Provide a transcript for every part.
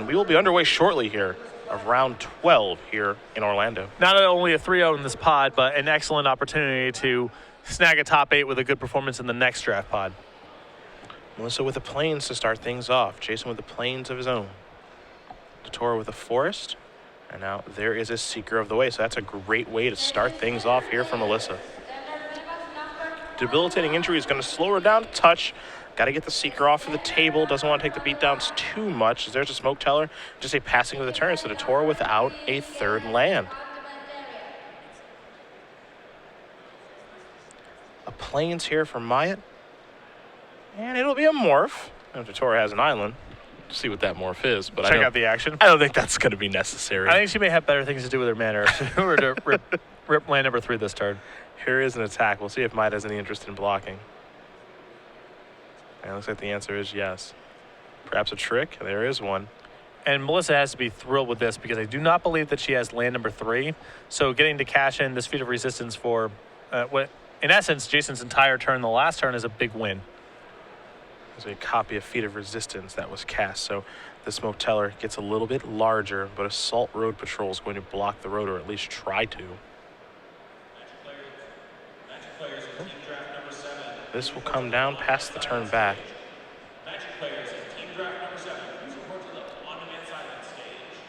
we will be underway shortly here of round 12 here in Orlando. Not only a 3-0 in this pod, but an excellent opportunity to snag a top 8 with a good performance in the next draft pod. Melissa with the plains to start things off. Jason with the plains of his own. DeTora with a forest. And now there is a Seeker of the Way. So that's a great way to start things off here for Melissa. Debilitating injury is going to slow her down a touch. Got to get the Seeker off of the table. Doesn't want to take the beatdowns too much. There's a Smoke Teller. Just a passing of the turn. So DeTora without a third land. A plains here for Myatt. And it'll be a morph. If DeTora has an island. See what that morph is. But check out the action. I don't think that's going to be necessary. I think she may have better things to do with her mana. Or to rip land number 3 this turn. Here is an attack. We'll see if Myatt has any interest in blocking. And it looks like the answer is yes. Perhaps a trick. There is one. And Melissa has to be thrilled with this because I do not believe that she has land number 3. So getting to cash in this feat of resistance for, what in essence, Jason's entire turn, the last turn, is a big win. There's a copy of Feat of Resistance that was cast. So the Smoke Teller gets a little bit larger, but Assault Road Patrol is going to block the road, or at least try to. This will come down past the turn back.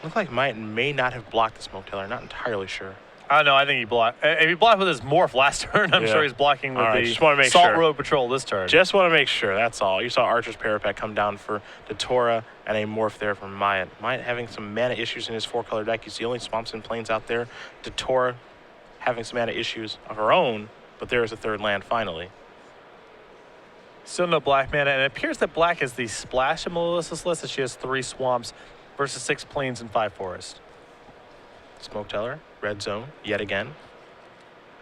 Looks like Myatt may not have blocked the Smoke Teller. Not entirely sure. I don't know. I think he blocked. If he blocked with his morph last turn, I'm sure he's blocking with the Assault Road Patrol this turn. Just want to make sure. That's all. You saw Archer's Parapet come down for DeTora and a morph there from Myatt. Myatt having some mana issues in his 4-color deck. You see only Swamps and Plains out there. DeTora having some mana issues of her own, but there is a third land finally. Still no black mana, and it appears that black is the splash of Melissa's list, as she has 3 swamps versus 6 plains and 5 forests. Smoke Teller, red zone, yet again.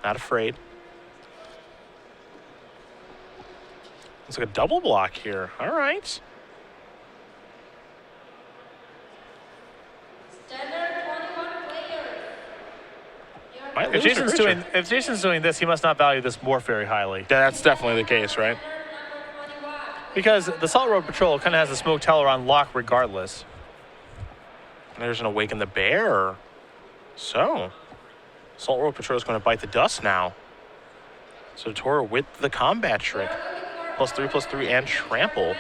Not afraid. Looks like a double block here. All right. If Jason's doing this, he must not value this morph very highly. Yeah, that's definitely the case, right? Because the Assault Road Patrol kind of has the Smoke Teller on lock regardless. There's an Awaken the Bear. So, Assault Road Patrol is going to bite the dust now. So DeTora with the combat trick. +3/+3 and trample.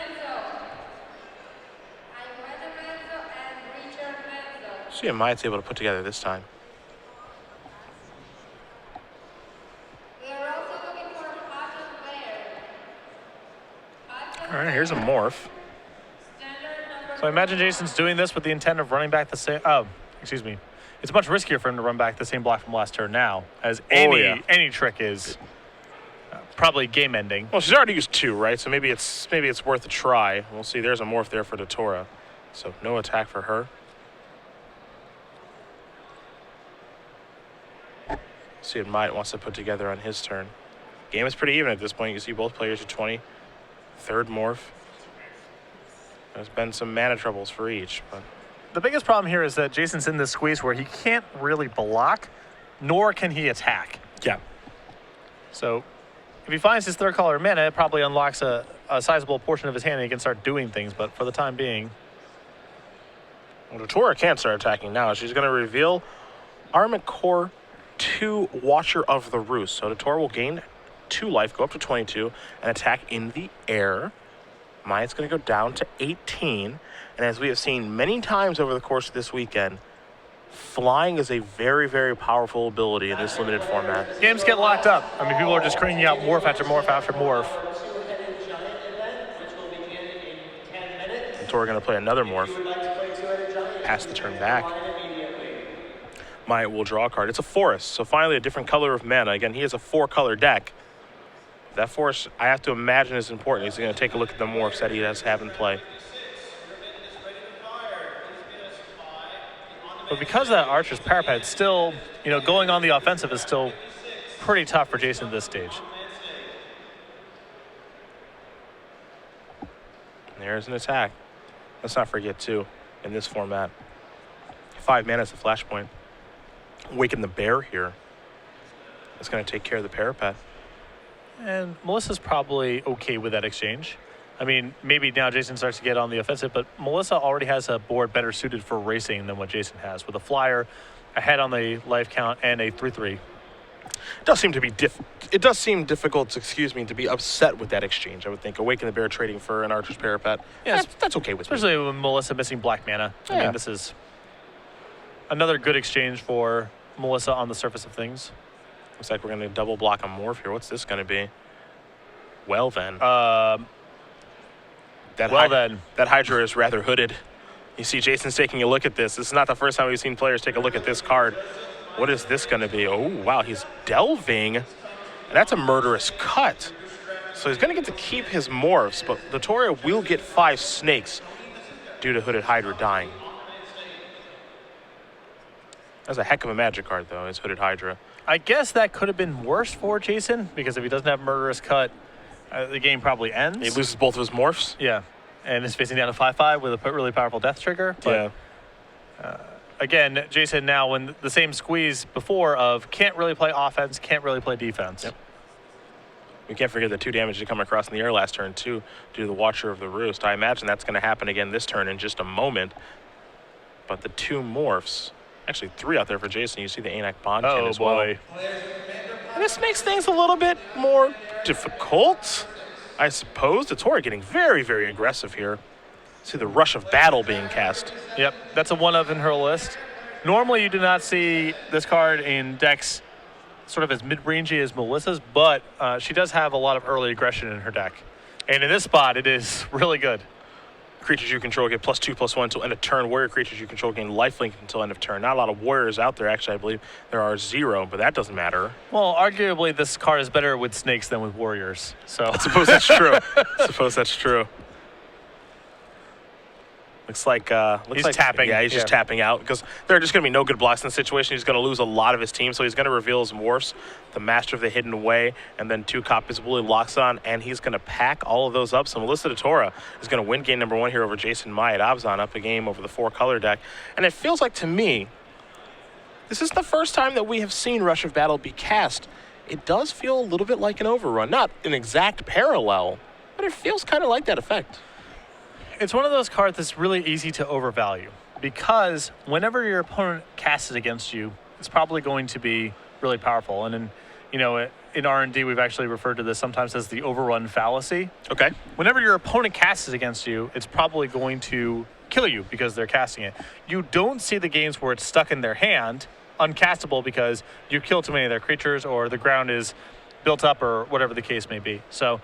See if Myatt's able to put together this time. All right, here's a morph. So I imagine Jason's doing this with the intent of running back the same. Oh, excuse me. It's much riskier for him to run back the same block from last turn now, as any trick is probably game ending. Well, she's already used 2, right? So maybe it's worth a try. We'll see. There's a morph there for DeTora. So no attack for her. See what Myatt wants to put together on his turn. Game is pretty even at this point. You can see both players are 20. Third morph. There's been some mana troubles for each, but the biggest problem here is that Jason's in this squeeze where he can't really block, nor can he attack. Yeah. So if he finds his 3rd color mana, it probably unlocks a sizable portion of his hand and he can start doing things, but for the time being. Well, DeTora can't start attacking now. She's going to reveal Armament Core 2 Watcher of the Roost. So DeTora will gain 2 life, go up to 22, and attack in the air. Myatt's going to go down to 18. And as we have seen many times over the course of this weekend, flying is a very, very powerful ability in this limited format. Games get locked up. I mean, people are just cranking out morph after morph after morph. DeTora going to play another morph. Pass the turn back. Myatt will draw a card. It's a forest, so finally a different color of mana. Again, he has a 4-color deck. That forest, I have to imagine, is important. He's going to take a look at the morphs that he has have in play. But because of that Archer's Parapet, still, going on the offensive is still pretty tough for Jason at this stage. There's an attack. Let's not forget, too, in this format, 5 mana is the flashpoint. Awaken the Bear here. It's going to take care of the Parapet. And Melissa's probably okay with that exchange. I mean, maybe now Jason starts to get on the offensive, but Melissa already has a board better suited for racing than what Jason has, with a flyer, ahead on the life count, and a 3-3. It does seem to be it does seem difficult, to be upset with that exchange. I would think Awaken the Bear trading for an Archer's Parapet. Yeah, that's okay with me. Especially with Melissa missing black mana. I mean, this is another good exchange for Melissa on the surface of things. Looks like we're going to double block a Morph here. What's this going to be? Well then. That Hydra is rather hooded. You see Jason's taking a look at this. This is not the first time we've seen players take a look at this card. What is this going to be? Oh, wow, he's delving. And that's a murderous cut. So he's going to get to keep his morphs, but DeTora will get 5 snakes due to Hooded Hydra dying. That's a heck of a magic card, though, is Hooded Hydra. I guess that could have been worse for Jason, because if he doesn't have murderous cut, the game probably ends. He loses both of his morphs? Yeah, and is facing down a 5/5 with a really powerful death trigger. But, again, Jason now in the same squeeze before of can't really play offense, can't really play defense. Yep. We can't forget the 2 damage to come across in the air last turn, too, due to the Watcher of the Roost. I imagine that's going to happen again this turn in just a moment. But the 2 morphs, actually 3 out there for Jason. You see the Anak Bondkin as well. And this makes things a little bit more difficult, I suppose. DeTora getting very, very aggressive here. See the Rush of Battle being cast. Yep, that's a 1-of in her list. Normally you do not see this card in decks sort of as mid-rangey as Melissa's, but she does have a lot of early aggression in her deck. And in this spot, it is really good. Creatures you control get +2/+1 until end of turn. Warrior creatures you control gain lifelink until end of turn. Not a lot of warriors out there, actually. I believe there are 0, but that doesn't matter. Well, arguably, this card is better with snakes than with warriors. So I suppose that's true. Looks like he's tapping. Yeah, he's just tapping out because there are just going to be no good blocks in the situation. He's going to lose a lot of his team, so he's going to reveal his morphs, the Master of the Hidden Way, and then 2 Cop Visibility locks on, and he's going to pack all of those up. So Melissa DeTora is going to win game number 1 here over Jason Myatt. Abzan up a game over the 4-color deck, and it feels like to me, this is the first time that we have seen Rush of Battle be cast. It does feel a little bit like an overrun, not an exact parallel, but it feels kind of like that effect. It's one of those cards that's really easy to overvalue because whenever your opponent casts it against you, it's probably going to be really powerful. And in R&D, we've actually referred to this sometimes as the overrun fallacy. Okay. Whenever your opponent casts it against you, it's probably going to kill you because they're casting it. You don't see the games where it's stuck in their hand, uncastable because you kill too many of their creatures or the ground is built up or whatever the case may be. So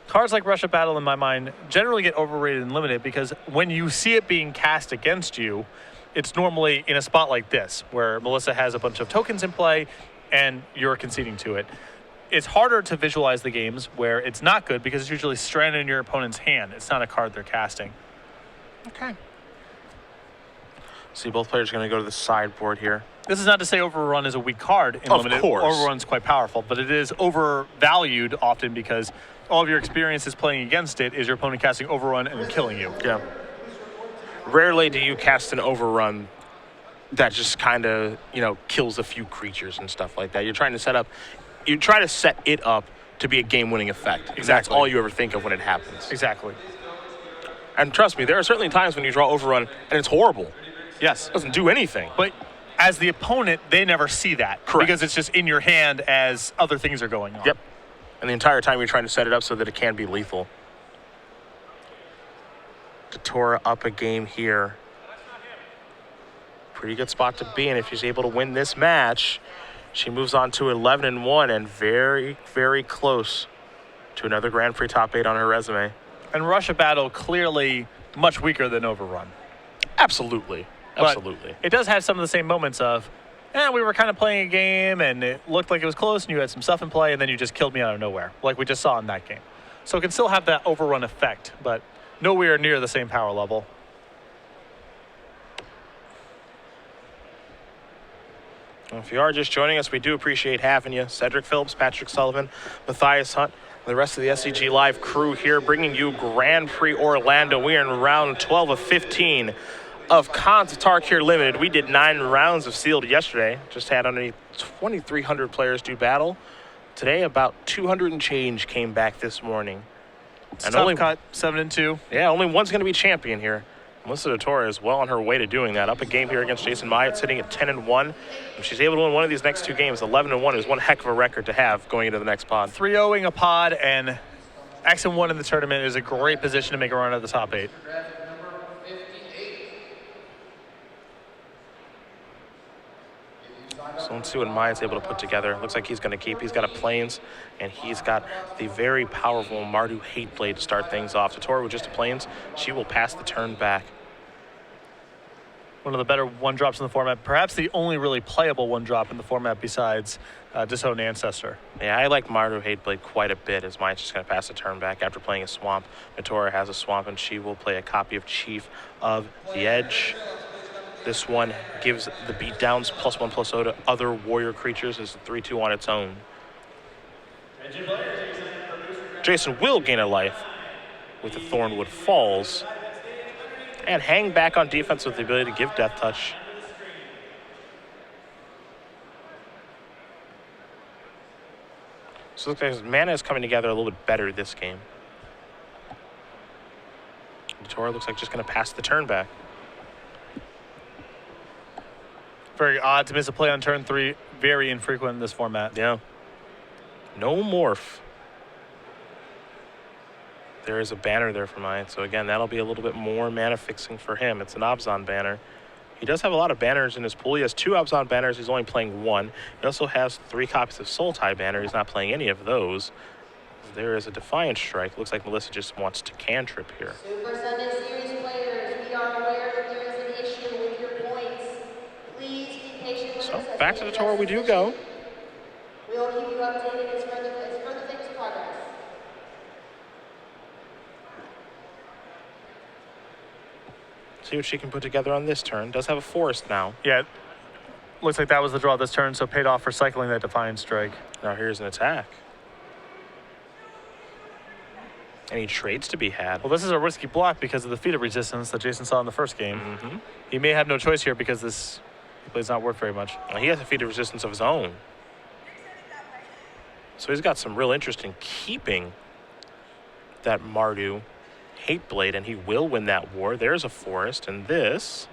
cards like Rush of Battle, in my mind, generally get overrated and limited because when you see it being cast against you, it's normally in a spot like this, where Melissa has a bunch of tokens in play and you're conceding to it. It's harder to visualize the games where it's not good because it's usually stranded in your opponent's hand. It's not a card they're casting. Okay. See, both players are going to go to the sideboard here. This is not to say Overrun is a weak card in Limited. Of course. Overrun's quite powerful, but it is overvalued often because all of your experiences playing against it is your opponent casting Overrun and killing you. Yeah. Rarely do you cast an Overrun that just kind of, kills a few creatures and stuff like that. You try to set it up to be a game-winning effect. Exactly. That's all you ever think of when it happens. Exactly. And trust me, there are certainly times when you draw Overrun and it's horrible. Yes. It doesn't do anything. But as the opponent, they never see that. Correct. Because it's just in your hand as other things are going on. Yep. And the entire time you're trying to set it up so that it can be lethal. DeTora up a game here. Pretty good spot to be in if she's able to win this match. She moves on to 11-1 and very, very close to another Grand Prix top 8 on her resume. And Rush of Battle clearly much weaker than Overrun. Absolutely. Absolutely. But it does have some of the same moments of, we were kind of playing a game and it looked like it was close and you had some stuff in play and then you just killed me out of nowhere, like we just saw in that game. So it can still have that Overrun effect, but nowhere near the same power level. Well, if you are just joining us, we do appreciate having you. Cedric Phillips, Patrick Sullivan, Matthias Hunt, the rest of the SCG Live crew here bringing you Grand Prix Orlando. We are in round 12 of 15 of Khans of Tarkir Limited. We did 9 rounds of sealed yesterday. Just had underneath 2,300 players do battle. Today, about 200 and change came back this morning. It's and only cut 7-2. Yeah, only one's going to be champion here. Melissa DeTora is well on her way to doing that. Up a game here against Jason Myatt, sitting at 10-1. If she's able to win one of these next two games, 11-1 is one heck of a record to have going into the next pod. 3-0ing a pod and X1 in the tournament is a great position to make a run at the top 8. So let's see what Myatt's able to put together. Looks like he's going to keep. He's got a Plains, and he's got the very powerful Mardu Hateblade to start things off. DeTora with just a Plains. She will pass the turn back. One of the better one-drops in the format. Perhaps the only really playable one-drop in the format besides Disowned Ancestor. Yeah, I like Mardu Hateblade quite a bit as Myatt's just going to pass the turn back after playing a Swamp. DeTora has a Swamp, and she will play a copy of Chief of the Edge. This one gives the beatdowns +1/+0 to other warrior creatures as a 3/2 on its own. Jason will gain a life with the Thornwood Falls and hang back on defense with the ability to give Death Touch. So it looks like his mana is coming together a little bit better this game. DeTora looks like just going to pass the turn back. Very odd to miss a play on turn 3. Very infrequent in this format. Yeah. No morph. There is a banner there for Myatt. So again, that'll be a little bit more mana fixing for him. It's an Abzan banner. He does have a lot of banners in his pool. He has 2 Abzan banners. He's only playing 1. He also has 3 copies of Sultai banner. He's not playing any of those. There is a Defiant Strike. Looks like Melissa just wants to cantrip here. Super Sunday Series players, we are aware that there is an issue with your points. Please be patient with us. So back to DeTora we do go. We will keep you updated as further things progress. See what she can put together on this turn. Does have a forest now. Yeah, looks like that was the draw this turn, so paid off for cycling that Defiant Strike. Now here's an attack. Any trades to be had? Well, this is a risky block because of the feat of resistance that Jason saw in the first game. Mm-hmm. He may have no choice here because this play's not worth very much. Well, he has a feat of resistance of his own. So he's got some real interest in keeping that Mardu Hateblade, and he will win that war. There's a forest, and this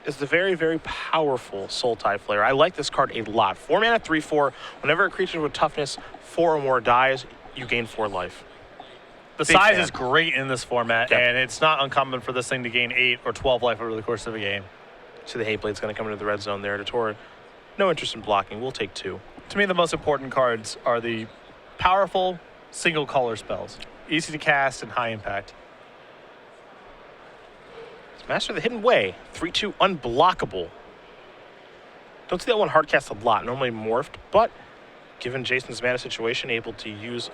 is the very, very powerful Sultai Flare. I like this card a lot. 4 mana, 3/4. Whenever a creature with toughness 4 or more dies, you gain 4 life. The size is great in this format, and it's not uncommon for this thing to gain 8 or 12 life over the course of a game. So the Hateblade's going to come into the red zone there. DeTora, no interest in blocking. We'll take 2. To me, the most important cards are the powerful single color spells. Easy to cast and high impact. Master of the Hidden Way, 3/2 unblockable. Don't see that one hardcast a lot, normally morphed, but given Jason's mana situation, able to use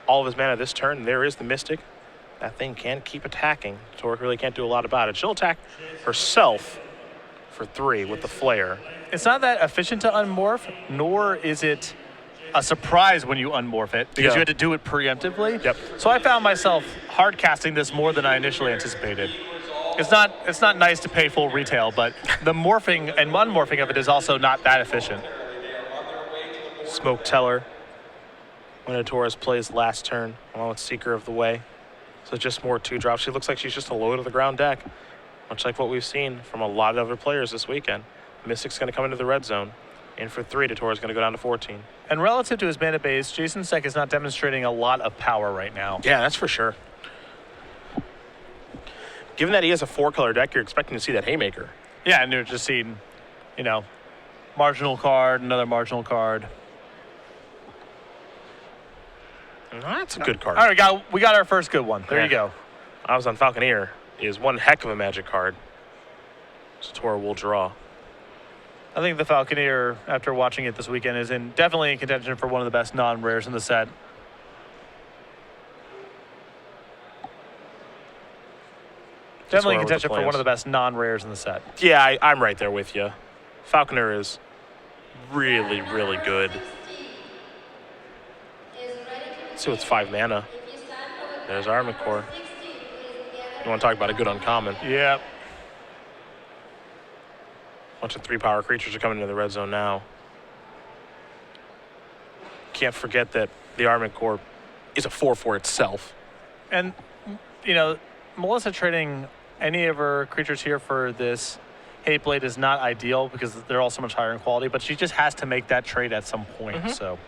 all of his mana this turn, there is the Mystic. That thing can keep attacking. Torque really can't do a lot about it. She'll attack herself for 3 with the Flare. It's not that efficient to unmorph, nor is it a surprise when you unmorph it, because you had to do it preemptively. Yep. So I found myself hardcasting this more than I initially anticipated. It's not nice to pay full retail, but the morphing and unmorphing of it is also not that efficient. Smoke Teller. When DeTora's plays last turn, along with Seeker of the Way. So just more 2-drops. She looks like she's just a low to the ground deck, much like what we've seen from a lot of other players this weekend. Mystic's going to come into the red zone. In for 3, DeTora's going to go down to 14. And relative to his mana base, Jason's deck is not demonstrating a lot of power right now. Yeah, that's for sure. Given that he has a 4-color deck, you're expecting to see that Haymaker. Yeah, and you're just seeing, marginal card, another marginal card. That's a good card. All right, we got our first good one. There you go. Abzan Falconeer is one heck of a magic card. So DeTora will draw. I think the Falconeer, after watching it this weekend, is definitely in contention for one of the best non-rares in the set. Definitely in contention for one of the best non-rares in the set. Yeah, I'm right there with you. Falconer is really, really good. So it's 5 mana. There's Armacore. You want to talk about a good uncommon? Yeah. Bunch of 3-power creatures are coming into the red zone now. can't forget that the Armored Core is a 4/4 itself. And, you know, Melissa trading any of her creatures here for this Hate Blade is not ideal because they're all so much higher in quality, but she just has to make that trade at some point, so.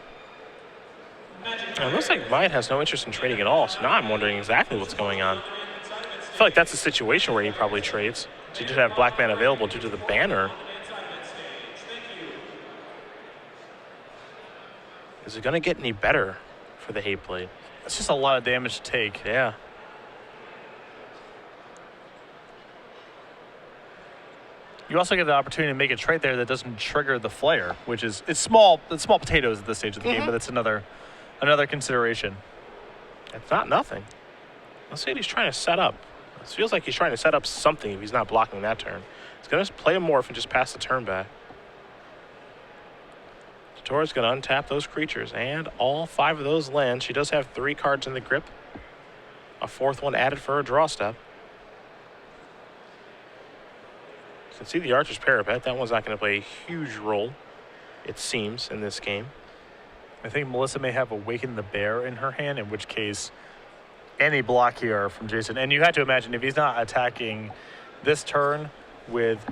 It looks like Myatt has no interest in trading at all, so now I'm wondering exactly what's going on. I feel like that's a situation where he probably trades. So he did have black mana available due to the banner. Is it going to get any better for the Hate Blade? It's just a lot of damage to take. Yeah. You also get the opportunity to make a trade there that doesn't trigger the Flare, which is it's small potatoes at this stage of the game, but it's another consideration. It's not nothing. Let's say he's trying to set up. It feels like he's trying to set up something if he's not blocking that turn. He's going to play a morph and just pass the turn back. DeTora's going to untap those creatures and all 5 of those land. She does have 3 cards in the grip. A 4th one added for a draw step. You can see the Archer's Parapet. That one's not going to play a huge role, it seems, in this game. I think Melissa may have Awaken the Bear in her hand, in which case any block here from Jason. And you had to imagine if he's not attacking this turn with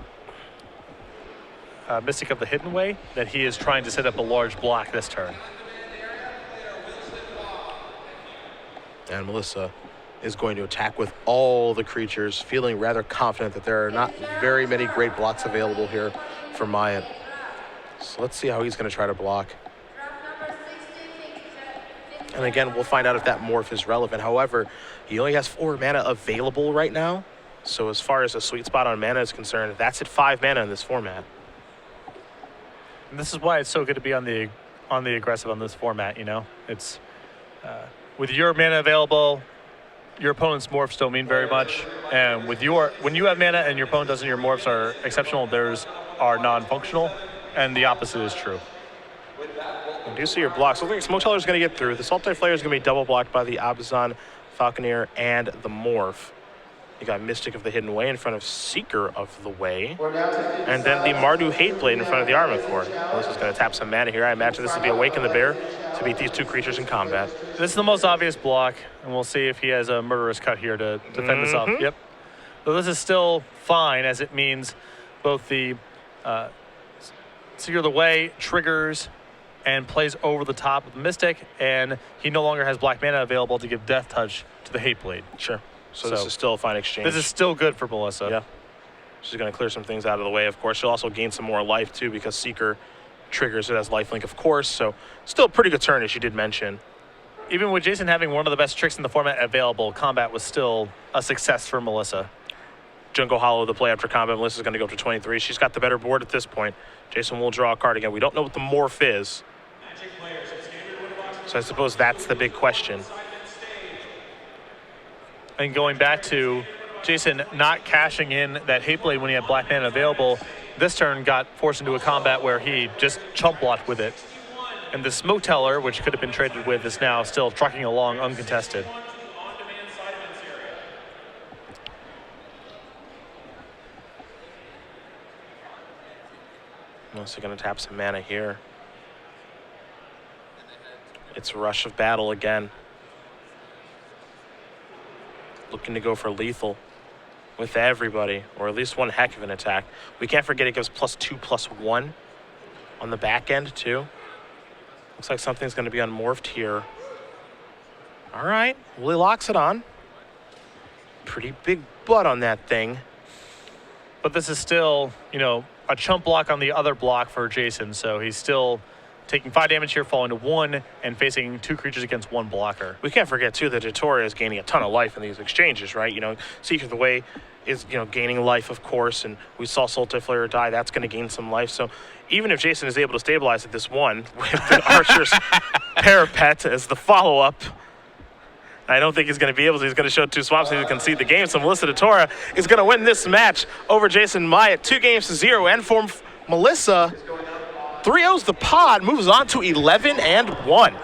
Mystic of the Hidden Way, that he is trying to set up a large block this turn. And Melissa is going to attack with all the creatures, feeling rather confident that there are not very many great blocks available here for Myatt. So let's see how he's going to try to block. And again, we'll find out if that morph is relevant. However, he only has 4 mana available right now. So as far as a sweet spot on mana is concerned, that's at 5 mana in this format. And this is why it's so good to be on the aggressive on this format, you know? It's with your mana available, your opponent's morphs don't mean very much. And when you have mana and your opponent doesn't, your morphs are exceptional, theirs are non-functional. And the opposite is true. I do see your blocks. Looks like Smoteller's going to get through. The Sultai Flare is going to be double blocked by the Abzan Falconeer and the Morph. You got Mystic of the Hidden Way in front of Seeker of the Way. And then the Mardu Hate Blade in front of the Armored Core. Melissa's going to tap some mana here. I imagine this would be Awaken the Bear to beat these 2 creatures in combat. This is the most obvious block, and we'll see if he has a Murderous Cut here to defend this off. Yep. So this is still fine, as it means both the Seeker of the Way triggers and plays over the top of the Mystic, and he no longer has black mana available to give Death Touch to the Hate Blade. Sure. So this is still a fine exchange. This is still good for Melissa. Yeah. She's going to clear some things out of the way, of course. She'll also gain some more life, too, because Seeker triggers it as lifelink, of course. So still a pretty good turn, as you did mention. Even with Jason having one of the best tricks in the format available, combat was still a success for Melissa. Jungle Hollow the play after combat. Melissa's going to go up to 23. She's got the better board at this point. Jason will draw a card again. We don't know what the morph is. So I suppose that's the big question. And going back to Jason not cashing in that Hate Blade when he had black mana available, this turn got forced into a combat where he just chump blocked with it. And the Smoteller, which could have been traded with, is now still trucking along uncontested. Also going to tap some mana here. It's Rush of Battle again. Looking to go for lethal with everybody, or at least one heck of an attack. We can't forget it gives +2/+1 on the back end, too. Looks like something's going to be unmorphed here. All right, Willie locks it on. Pretty big butt on that thing. But this is still, you know, a chump block on the other block for Jason, so he's still taking 5 damage here, falling to 1, and facing 2 creatures against 1 blocker. We can't forget, too, that DeTora is gaining a ton of life in these exchanges, right? You know, Seeker of the Way is, you know, gaining life, of course, and we saw Sultai Flare die. That's going to gain some life. So even if Jason is able to stabilize at this 1 with the Archer's Parapet as the follow-up, I don't think he's going to be able to. He's going to show 2 swaps so he can concede the game. So Melissa DeTora is going to win this match over Jason Myatt, 2-0. And for Melissa, 3-0's the pod, moves on to 11-1.